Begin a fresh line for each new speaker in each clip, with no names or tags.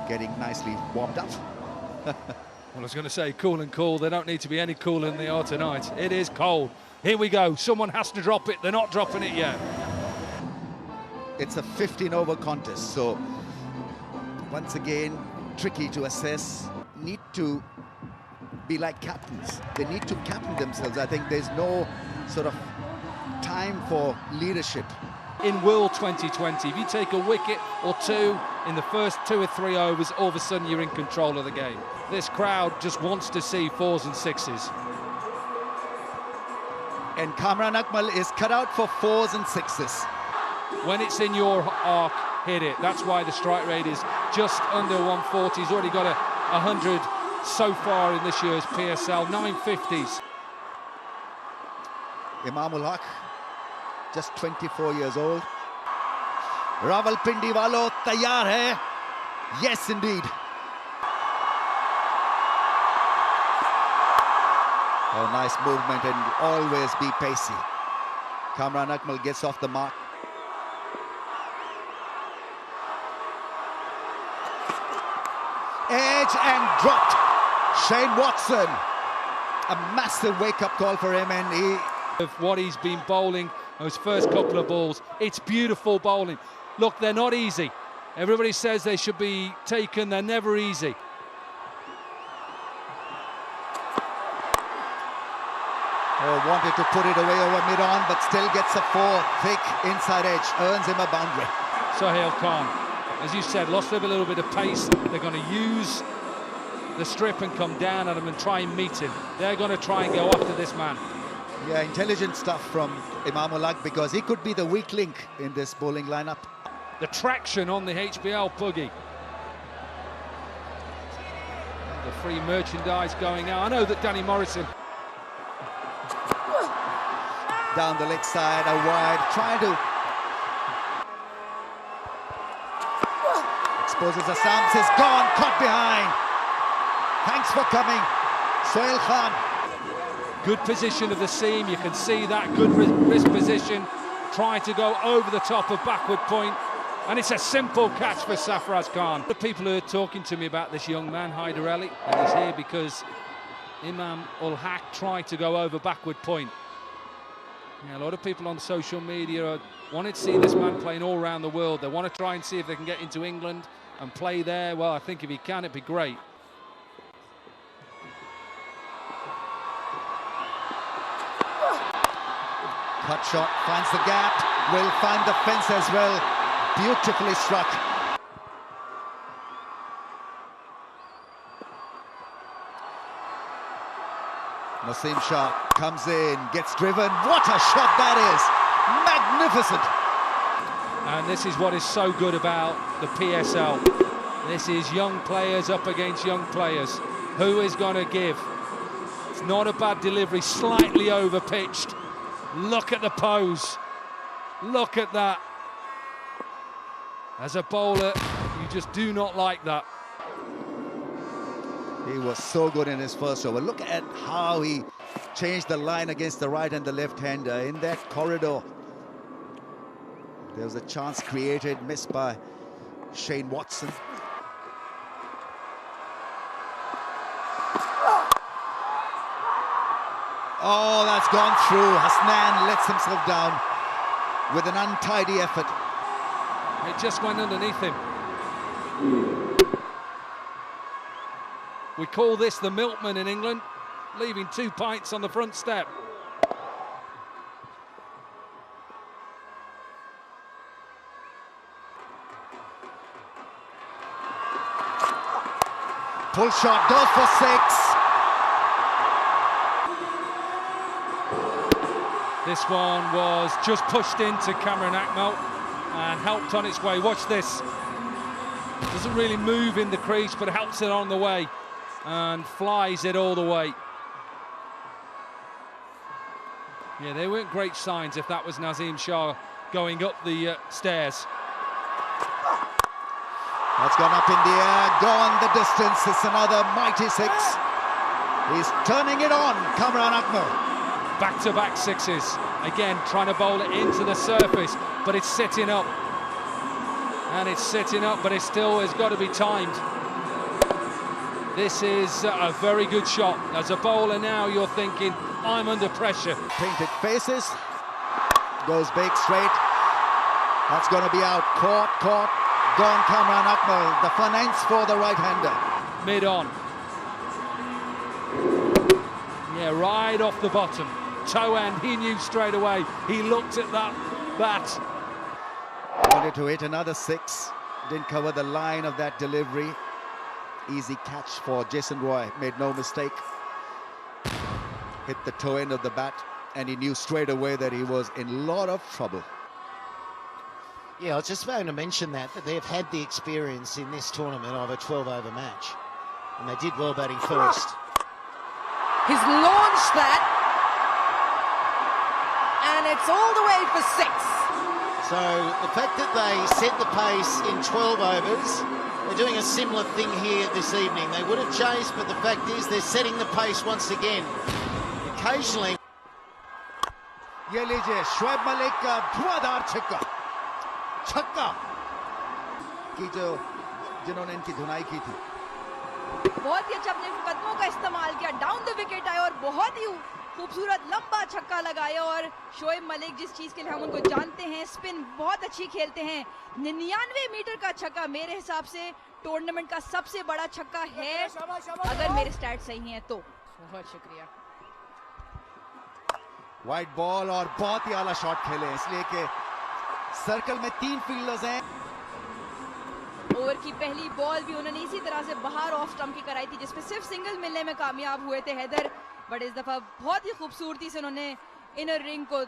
getting nicely warmed up.
Well, I was going to say cool and cool. They don't need to be any cooler than they are tonight. It is cold. Here we go. Someone has to drop it. They're not dropping it yet.
It's a 15-over contest, so once again, tricky to assess. Need to be like captains. They need to captain themselves. I think there's no sort of time for leadership.
In World 2020, if you take a wicket or two in the first 2 or 3 overs, all of a sudden you're in control of the game. This crowd just wants to see 4s and 6s.
And Kamran Akmal is cut out for 4s and 6s.
When it's in your arc, hit it. That's why the strike rate is just under 140. He's already got 100 so far in this year's PSL, 950s.
Imamul Haq, just 24 years old. Rawalpindi walo taiyar hai. Yes, indeed. Oh, nice movement and always be pacey. Kamran Akmal gets off the mark. Edge and dropped. Shane Watson. A massive wake-up call for him, and he...
Of what he's been bowling, those first couple of balls, it's beautiful bowling. Look, they're not easy. Everybody says they should be taken, they're never easy.
Oh, wanted to put it away over mid-on, but still gets a 4, thick inside edge, earns him a boundary.
Sohail Khan, as you said, lost a little bit of pace. They're going to use the strip and come down at him and try and meet him. They're going to try and go after this man.
Yeah, intelligent stuff from Imamul Haq, because he could be the weak link in this bowling lineup.
The traction on the HBL buggy. The free merchandise going out. I know that Danny Morrison...
Down the leg side, a wide, trying to... Exposes Assam, is gone, caught behind. Thanks for coming, Sohail Khan.
Good position of the seam, you can see that, good wrist position, trying to go over the top of backward point, and it's a simple catch for Sarfraz Khan. The people who are talking to me about this young man, Haider Ali, and he's here because Imamul Haq tried to go over backward point. Yeah, a lot of people on social media wanted to see this man playing all around the world. They want to try and see if they can get into England and play there. Well, I think if he can, it'd be great.
Cut shot, finds the gap, will find the fence as well. Beautifully struck. Naseem Shah comes in, gets driven. What a shot that is! Magnificent!
And this is what is so good about the PSL. This is young players up against young players. Who is going to give? It's not a bad delivery, slightly over-pitched. Look at the pose. Look at that. As a bowler, you just do not like that.
He was so good in his first over. Look at how he changed the line against the right and the left-hander in that corridor. There was a chance created, missed by Shane Watson. Oh, that's gone through. Hasnan lets himself down with an untidy effort.
It just went underneath him. We call this the milkman in England, leaving 2 pints on the front step.
Pull shot, goes for 6.
This one was just pushed into Kamran Akmal and helped on its way. Watch this. Doesn't really move in the crease, but helps it on the way and flies it all the way. Yeah, they weren't great signs if that was Naseem Shah going up the stairs.
That's gone up in the air, gone the distance. It's another mighty 6. He's turning it on, Kamran Akmal.
Back-to-back 6s. Again, trying to bowl it into the surface, but it's sitting up. And it's sitting up, but it still has got to be timed. This is a very good shot. As a bowler now, you're thinking, I'm under pressure.
Painted faces, goes big straight. That's going to be out. Caught. Gone Kamran Akmal. The finance for the right-hander.
Mid on. Yeah, right off the bottom. Toe end, he knew straight away. He looked at that bat.
Wanted to hit another 6. Didn't cover the line of that delivery. Easy catch for Jason Roy. Made no mistake. Hit the toe end of the bat, and he knew straight away that he was in a lot of trouble.
Yeah, I was just about to mention that they've had the experience in this tournament of a 12-over match. And they did well batting first.
He's launched that. And it's all the way for 6.
So the fact that they set the pace in 12 overs, they're doing a similar thing here this evening. They would have chased, but the fact is they're setting the pace once again. Occasionally.
ये लीजिए शोएब मलिक का धुआंधार छक्का की जो जिन्होंने इनकी धुनाई की थी.
बहुत ही अच्छा अपने कदमों का इस्तेमाल किया. डाउन द विकेट आए और बहुत ही खूबसूरत लंबा छक्का लगाया. और शोएब मलिक जिस चीज के लिए हम उनको जानते हैं, स्पिन बहुत अच्छी खेलते हैं. 99 मीटर का छक्का मेरे हिसाब से टूर्नामेंट का सबसे बड़ा छक्का है, अगर मेरे स्टैट सही हैं तो. बहुत शुक्रिया.
वाइड बॉल और बहुत ही आला शॉट खेले, इसलिए कि सर्कल में 3 फील्डर्स हैं.
ओवर की पहली बॉल भी उन्होंने इसी तरह से बाहर ऑफ स्टंप की कराई थी, जिसमें सिर्फ सिंगल मिलने में कामयाब हुए थे हैदर. बट इस दफा बहुत ही खूबसूरती से उन्होंने इनर रिंग को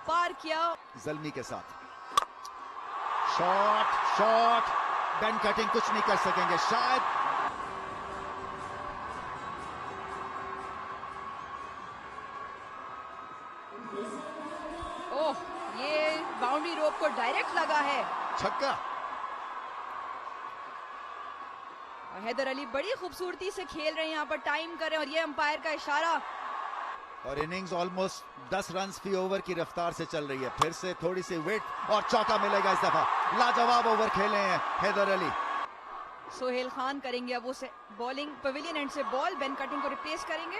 पार किया.
ज़ल्मी के साथ शॉट बेन कटिंग कुछ नहीं कर सकेंगे शायद.
ओह, ये बाउंड्री रोप को डायरेक्ट लगा है.
छक्का.
हैदर अली बड़ी खूबसूरती से खेल रहे हैं, यहाँ पर टाइम कर रहे हैं और ये अंपायर का इशारा.
और इनिंग्स ऑलमोस्ट 10 रन फी ओवर की रफ्तार से चल रही है. फिर से थोड़ी सी वेट और चौका मिलेगा इस दफा. लाजवाब ओवर खेले हैं हैदर अली.
सोहेल खान करेंगे अब उसे बॉलिंग. पवेलियन एंड से बॉल बेन कटिंग को रिप्लेस करेंगे.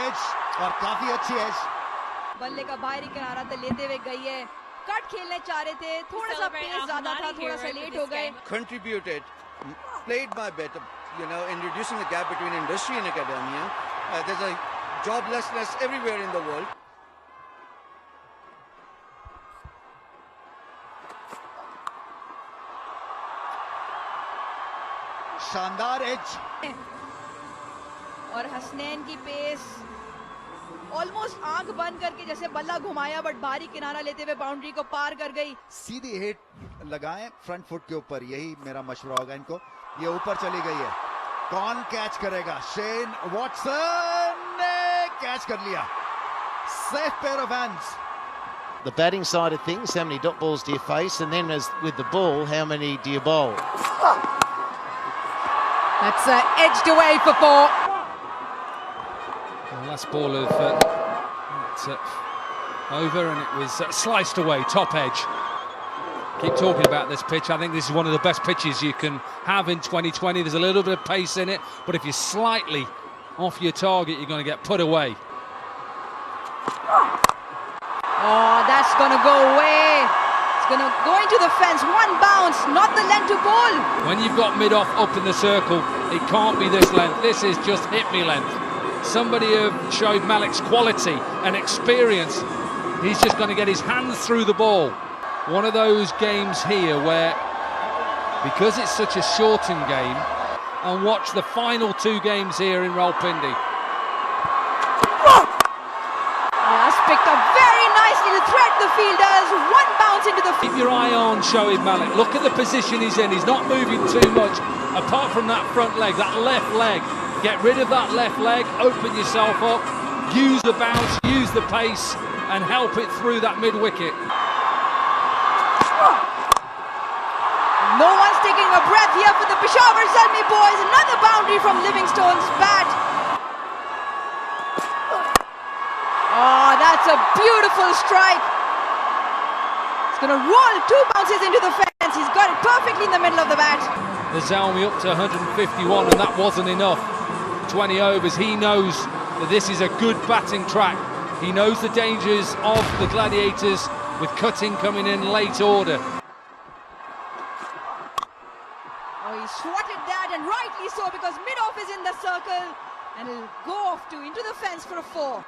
एज और काफी अच्छी एज.
बल्ले का बाहरी किनारा तो लेते हुए गई है. कट खेलने चाह रहे थे, थोड़ा सा पेस ज्यादा था, थोड़ा सा लेट हो गए.
Contributed, played my bit, in reducing the gap between industry and academia. There's a joblessness everywhere in the world.
शानदार एज.
और हसनैन की पेस ऑलमोस्ट आंख बंद करके जैसे बल्ला घुमाया, बट बाहरी किनारा लेते हुए बाउंड्री को पार कर गई.
सीधी हिट लगाएं फ्रंट फुट के ऊपर, यही मेरा मशवरा होगा इनको. ये ऊपर चली गई है. कौन कैच करेगा? शेन वॉटसन ने कैच कर लिया. Safe pair of hands.
The batting side of things, how many dot balls do you face? And then as with the ball, how many do you bowl?
That's edged away for 4.
Last ball of over, and it was sliced away, top edge. Keep talking about this pitch. I think this is one of the best pitches you can have in 2020. There's a little bit of pace in it, but if you're slightly off your target, you're going to get put away.
Oh, that's going to go away. It's going to go into the fence. One bounce, not the length to bowl.
When you've got mid-off up in the circle, it can't be this length. This is just hit-me length. Somebody of Shoaib Malik's quality and experience, he's just going to get his hands through the ball. One of those games here where, because it's such a shortened game, and watch the final 2 games here in Rawalpindi.
That's picked up very nicely to thread the fielders. One bounce into the field.
Keep your eye on Shoaib Malik. Look at the position he's in. He's not moving too much, apart from that front leg, that left leg. Get rid of that left leg, open yourself up, use the bounce, use the pace, and help it through that mid-wicket.
No one's taking a breath here for the Peshawar Zalmi boys. Another boundary from Livingstone's bat. Oh, that's a beautiful strike. It's going to roll 2 bounces into the fence. He's got it perfectly in the middle of the bat.
the Zalmi up to 151, and that wasn't enough. 20 overs. He knows that this is a good batting track. He knows the dangers of the Gladiators with cutting coming in late order.
Oh, he swatted that, and rightly so, because mid-off is in the circle, and he'll go off into the fence for a 4.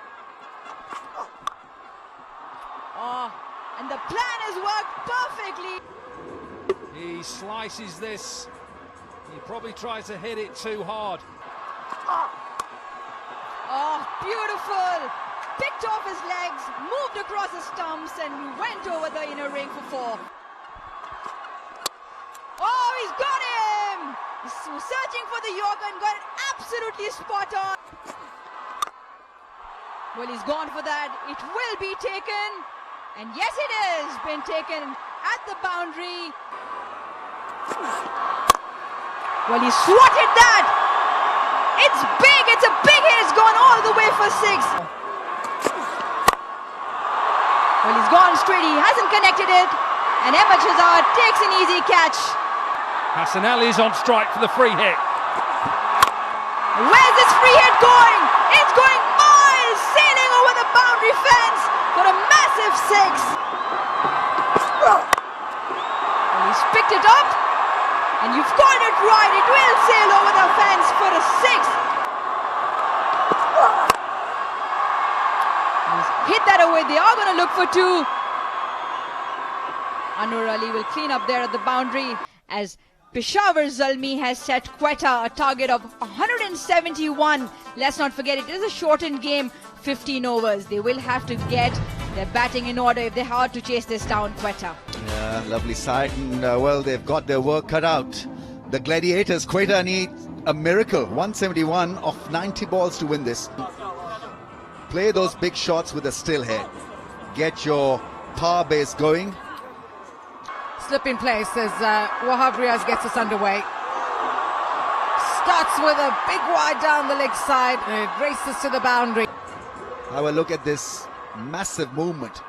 Oh, and the plan has worked perfectly.
He slices this. He probably tries to hit it too hard.
Oh, beautiful. Picked off his legs, moved across the stumps, and went over the inner ring for 4. Oh, he's got him! He's searching for the Yorker and got it absolutely spot on. Well, he's gone for that. It will be taken. And yes, it is been taken at the boundary. Well, he swatted that. It's big. It's a big hit. It's gone all the way for 6. Well, he's gone straight. He hasn't connected it. And Ahmed Shahzad takes an easy catch.
Haider Ali is on strike for the free hit.
Where's this free hit going? It's going miles, sailing over the boundary fence for a massive 6. Well, he's picked it up, and you've called it right. It will sail over the fence for a 6. He's hit that away. They are going to look for 2. Anwar Ali will clean up there at the boundary as Peshawar Zalmi has set Quetta a target of 171. Let's not forget, it is a shortened game, 15 overs. They will have to get their batting in order if they are to chase this down, Quetta.
Yeah, lovely sight, and well, they've got their work cut out. The Gladiators, Quetta need a miracle. 171 off 90 balls to win this. Play those big shots with a still head. Get your power base going.
Slip in place as Wahab Riaz gets us underway. Starts with a big wide down the leg side and it races to the boundary.
Have a look at this massive movement.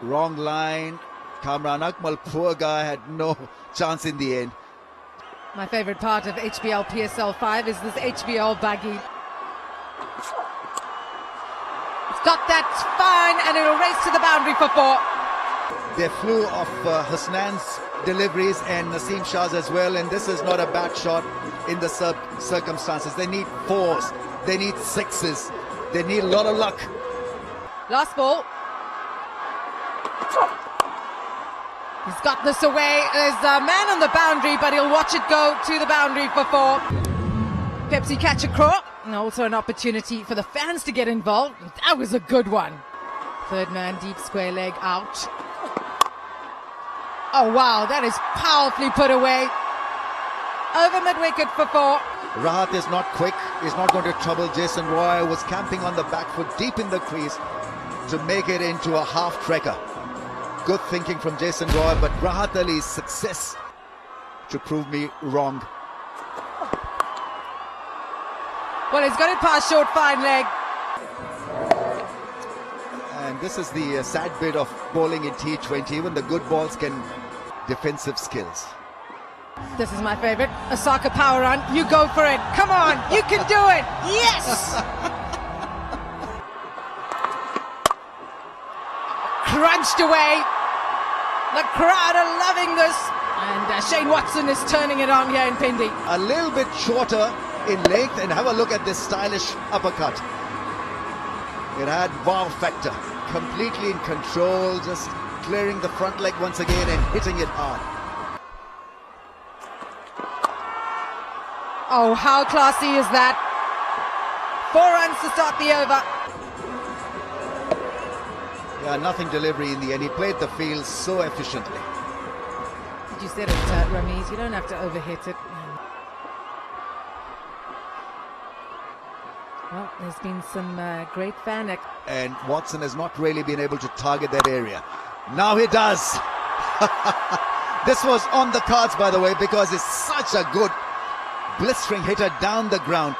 Wrong line. Kamran Akmal, poor guy, had no chance in the end.
My favorite part of HBL PSL 5 is this HBL buggy. It's got that fine and it'll race to the boundary for 4.
They flew off Hasnan's deliveries and Naseem Shah's as well, and this is not a bad shot in the circumstances. They need 4s, they need 6s, they need a lot of luck.
Last ball. He's got this away. There's a man on the boundary, but he'll watch it go to the boundary for 4. Pepsi catch a craw, and also an opportunity for the fans to get involved. That was a good one. Third man, deep square leg out. Oh wow, that is powerfully put away. Over mid-wicket for 4.
Rahat is not quick, he's not going to trouble Jason Roy, was camping on the back foot deep in the crease to make it into a half-trekker. Good thinking from Jason Roy, but Rahat Ali's success to prove me wrong.
Well, he's got it past short fine leg.
And this is the sad bit of bowling in T20. Even the good balls can defensive skills.
This is my favorite. A soccer power run. You go for it. Come on. You can do it. Yes. Crunched away. The crowd are loving this. And Shane Watson is turning it on here in Pindi.
A little bit shorter in length, and have a look at this stylish uppercut. It had wow factor. Completely in control, just clearing the front leg once again and hitting it hard.
Oh, how classy is that? 4 runs to start the over.
Yeah, nothing delivery in the end. He played the field so efficiently.
You said it, Ramiz. You don't have to overhit it. Well, there's been some great fan
and Watson has not really been able to target that area. Now he does. This was on the cards, by the way, because he's such a good blistering hitter down the ground.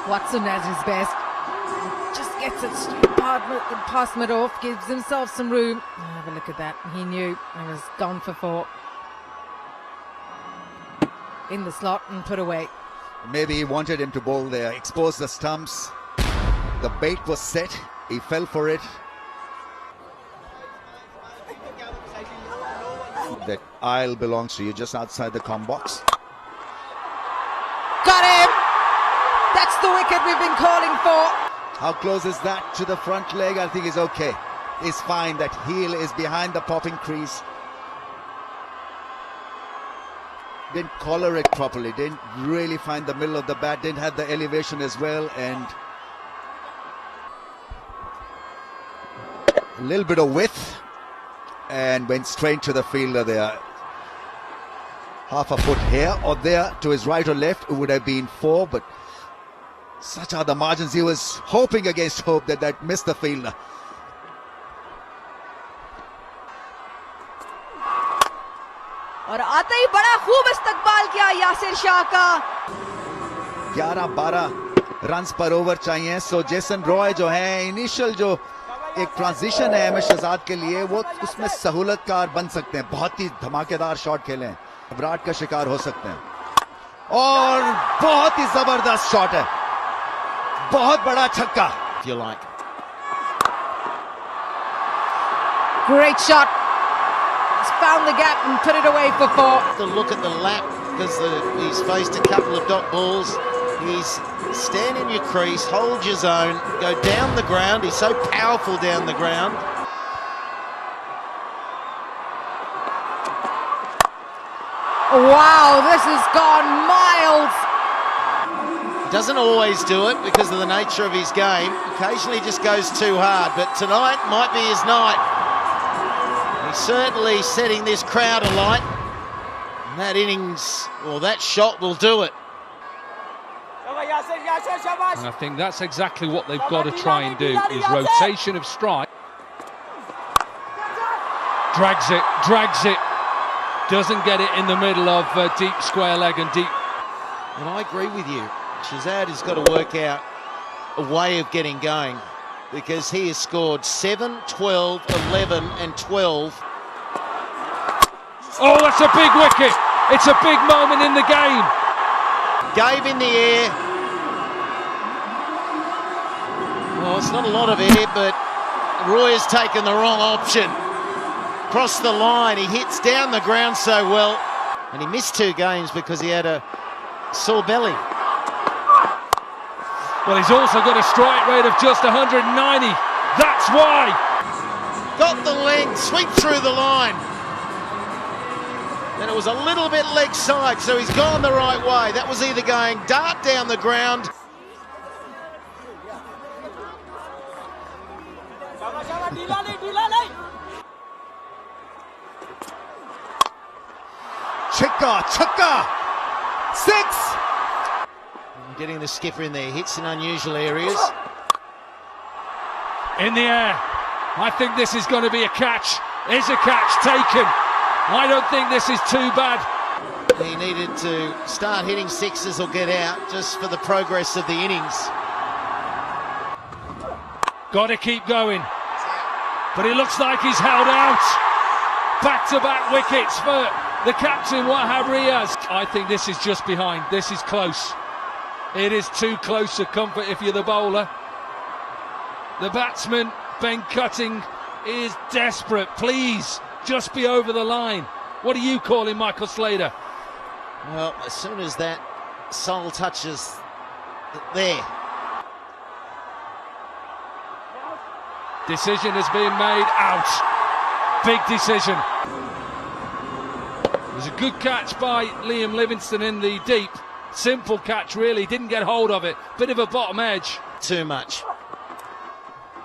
Watson at his best. Just gets it straight past mid-off, gives himself some room. Oh, have a look at that. He knew and was gone for 4. in the slot and put away.
Maybe he wanted him to bowl there, expose the stumps. The bait was set, he fell for it. That aisle belongs to you, just outside the comm box.
Got him! That's the wicket we've been calling for.
How close is that to the front leg? I think he's okay. He's fine. That heel is behind the popping crease. Didn't collar it properly, didn't really find the middle of the bat, didn't have the elevation as well, and a little bit of width, and went straight to the fielder there. Half a foot here or there to his right or left, it would have been 4, but such are the margins. He was hoping against hope that that missed the fielder.
और आते ही बड़ा खूब इस्तकबाल किया यासिर शाह का।
11-12 runs पर over चाहिए। सो Jason Roy जो है, इनिशियल जो एक ट्रांजिशन है एमएस शहजाद के लिए, वो उसमें सहूलतकार बन सकते हैं। बहुत ही धमाकेदार शॉट खेले हैं, विराट का शिकार हो सकते हैं। और बहुत ही जबरदस्त शॉट है, बहुत बड़ा छक्का।
If you like.
Great shot. He's found the gap and put it away for 4.
The look at the lap, because he's faced a couple of dot balls. He's stand in your crease, hold your zone, go down the ground. He's so powerful down the ground.
Wow, this has gone miles.
Doesn't always do it because of the nature of his game. Occasionally just goes too hard, but tonight might be his night. He's certainly setting this crowd alight. And that innings, or that shot will do it.
And I think that's exactly what they've got to try and do, is rotation of strike. Drags it, doesn't get it in the middle of deep square leg and deep.
And I agree with you. Shahzad has got to work out a way of getting going, because he has scored 7, 12, 11 and 12.
Oh, that's a big wicket. It's a big moment in the game.
Gave in the air. Well, it's not a lot of air, but Roy has taken the wrong option. Across the line, he hits down the ground so well. And he missed 2 games because he had a sore belly.
Well, he's also got a strike rate of just 190. That's why.
Got the length, sweep through the line. Then it was a little bit leg side, so he's gone the right way. That was either going dart down the ground.
Chakka, 6.
Getting the skipper in there, hits in unusual areas.
In the air. I think this is going to be a catch. Is a catch taken? I don't think this is too bad.
He needed to start hitting 6s or get out, just for the progress of the innings.
Got to keep going. But it looks like he's held out. Back-to-back wickets for the captain, Wahab Riaz. I think this is just behind. This is close. It is too close for comfort if you're the bowler. The batsman, Ben Cutting, is desperate. Please, just be over the line. What are you calling, Michael Slater?
Well, as soon as that sole touches there.
Decision has been made. Out. Big decision. It was a good catch by Liam Livingstone in the deep. Simple catch, really. Didn't get hold of it. Bit of a bottom edge.
Too much.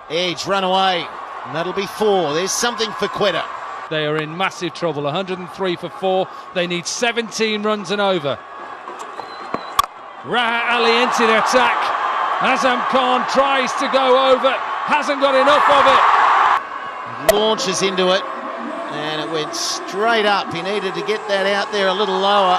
Edge, run away. And that'll be 4. There's something for Quetta.
They are in massive trouble. 103 for 4. They need 17 runs and over. Haider Ali into the attack. Azam Khan tries to go over. Hasn't got enough of it.
Launches into it. And it went straight up. He needed to get that out there a little lower.